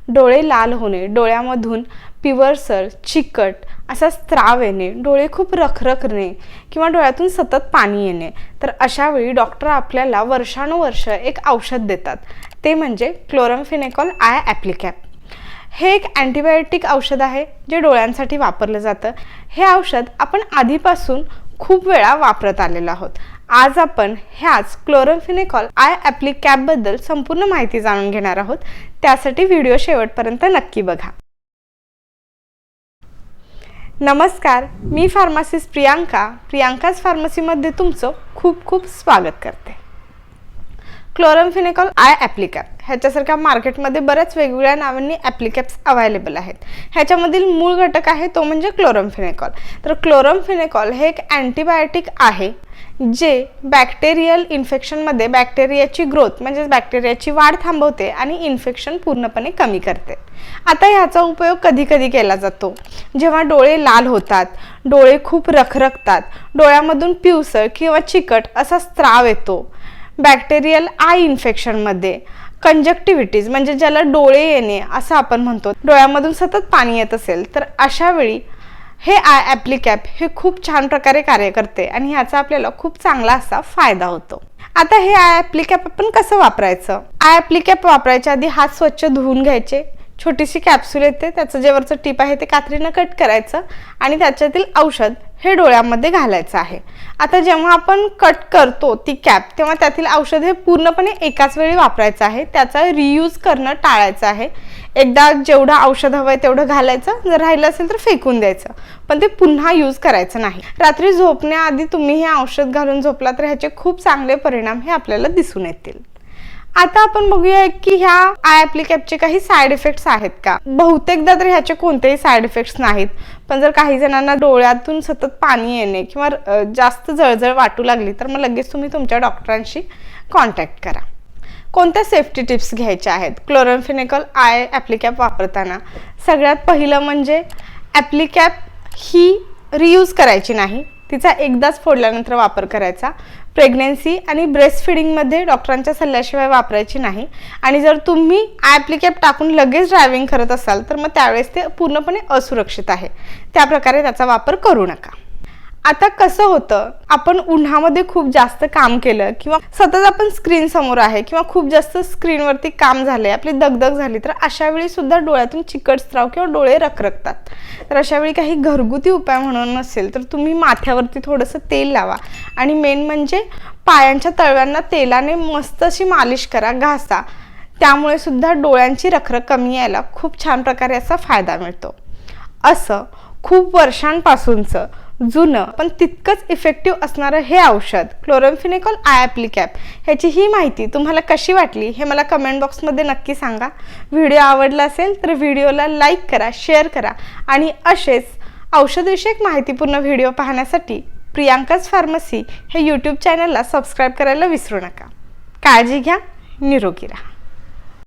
डोळे लाल होणे, डोळ्यामधून पिवळसर चिकट असा स्त्राव येणे, डोळे खूप रखरखणे किंवा डोळ्यातून सतत पाणी येणे, तर अशा वेळी डॉक्टर आपल्याला वर्षानुवर्ष एक औषध देतात, ते म्हणजे क्लोराम्फेनिकॉल आय ॲप्लिकॅप। हे एक अँटीबायोटिक औषध आहे जे डोळ्यांसाठी वापरलं जातं। हे औषध आपण आधीपासून खूप वेळा वापरत आलेलो आहोत। आज आपण ह्याच क्लोराम्फेनिकॉल आय ॲप्लिकॅप बद्दल संपूर्ण माहिती जाणून घेणार आहोत, त्यासाठी व्हिडिओ शेवटपर्यंत नक्की बघा। नमस्कार, मी फार्मासिस्ट प्रियांकाज फार्मसीमध्ये तुमचं खूप खूप स्वागत करते। क्लोराम्फेनिकॉल आय ॲप्लिकॅप ह्याच्यासारख्या मार्केटमध्ये बऱ्याच वेगवेगळ्या नावांनी ॲप्लिकॅप्स अवेलेबल आहेत। ह्याच्यामधील मूळ घटक आहे तो म्हणजे क्लोराम्फेनिकॉल। तर क्लोराम्फेनिकॉल हे एक अँटीबायोटिक आहे जे बॅक्टेरियल इन्फेक्शनमध्ये बॅक्टेरियाची ग्रोथ म्हणजे बॅक्टेरियाची वाढ थांबवते आणि इन्फेक्शन पूर्णपणे कमी करते। आता ह्याचा उपयोग कधी कधी केला जातो जेव्हा डोळे लाल होतात, डोळे खूप रखरखतात, डोळ्यामधून पिवसळ किंवा चिकट असा स्त्राव येतो, बॅक्टेरियल आय इन्फेक्शनमध्ये, कंजक्टिव्हिटीज म्हणजे ज्याला डोळे येणे असं आपण म्हणतो, डोळ्यामधून सतत पाणी येत असेल तर अशा वेळी हे आय ॲप्लिकॅप हे खूप छान प्रकारे कार्य करते आणि ह्याचा आपल्याला खूप चांगला असा फायदा होतो। आता हे आय ॲप्लिकॅप आपण कसं वापरायचं? आय ॲप्लिकॅप वापरायच्या आधी हात स्वच्छ धुवून घ्यायचे। छोटीशी कॅप्सूल येते, त्याचं जे वरचं टीप आहे ते कात्रीनं कट करायचं आणि त्याच्यातील औषध हे डोळ्यामध्ये घालायचं आहे। आता जेव्हा आपण कट करतो ती कॅप तेव्हा त्यातील औषध हे पूर्णपणे एकाच वेळी वापरायचं आहे, त्याचा रियूज करणं टाळायचं आहे। एकदा जेवढं औषध हवंय तेवढं घालायचं, जर राहिलं असेल तर फेकून द्यायचं, पण ते पुन्हा यूज करायचं नाही। रात्री झोपण्याआधी तुम्ही हे औषध घालून झोपला तर ह्याचे खूप चांगले परिणाम हे आपल्याला दिसून येतील। आता आपण बघूया की ह्या आय ॲप्लिकॅपचे काही साईड इफेक्ट्स आहेत का? बहुतेकदा तर ह्याचे कोणतेही साईड इफेक्ट्स नाहीत, पण जर काही जणांना डोळ्यातून सतत पाणी येणे किंवा जास्त जळजळ वाटू लागली तर मग लगेच तुम्ही तुमच्या डॉक्टरांशी कॉन्टॅक्ट करा। कोणत्या सेफ्टी टिप्स घ्यायच्या आहेत क्लोराम्फेनिकॉल आय ॲप्लिकॅप वापरताना? सगळ्यात पहिलं म्हणजे ॲप्लिकॅप ही रियूज करायची नाही, तिचा एकदाच फोडल्यानंतर वापर करायचा। प्रेग्नन्सी आणि ब्रेस्ट फिडिंगमध्ये डॉक्टरांच्या सल्ल्याशिवाय वापरायची नाही आणि जर तुम्ही ॲप्लिकॅप टाकून लगेच ड्रायव्हिंग करत असाल तर मग त्यावेळेस ते पूर्णपणे असुरक्षित आहे, त्याप्रकारे त्याचा वापर करू नका। आता कसं होतं, आपण उन्हामध्ये खूप जास्त काम केलं किंवा सतत आपण स्क्रीन समोर आहे किंवा खूप जास्त स्क्रीनवरती काम झाले, आपली दगदग झाली, तर अशा वेळी सुद्धा डोळ्यातून चिकट स्त्राव किंवा डोळे रखरखतात। तर अशा वेळी काही घरगुती उपाय म्हणून नसेल तर तुम्ही माथ्यावरती थोडंसं तेल लावा आणि मेन म्हणजे पायांच्या तळव्यांना तेलाने मस्त अशी मालिश करा, घासा, त्यामुळे सुद्धा डोळ्यांची रखरख कमी यायला खूप छान प्रकारे असा फायदा मिळतो। असं खूप वर्षांपासूनचं जुनं पण तितकंच इफेक्टिव्ह असणारं हे औषध क्लोराम्फेनिकॉल आय ॲप्लिकॅप ह्याची ही माहिती तुम्हाला कशी वाटली हे मला कमेंट बॉक्समध्ये नक्की सांगा। व्हिडिओ आवडला असेल तर व्हिडिओला लाईक करा, शेअर करा आणि असेच औषधविषयक माहितीपूर्ण व्हिडिओ पाहण्यासाठी प्रियांकाज फार्मसी हे यूट्यूब चॅनलला सबस्क्राईब करायला विसरू नका। काळजी घ्या, निरोगी राहा।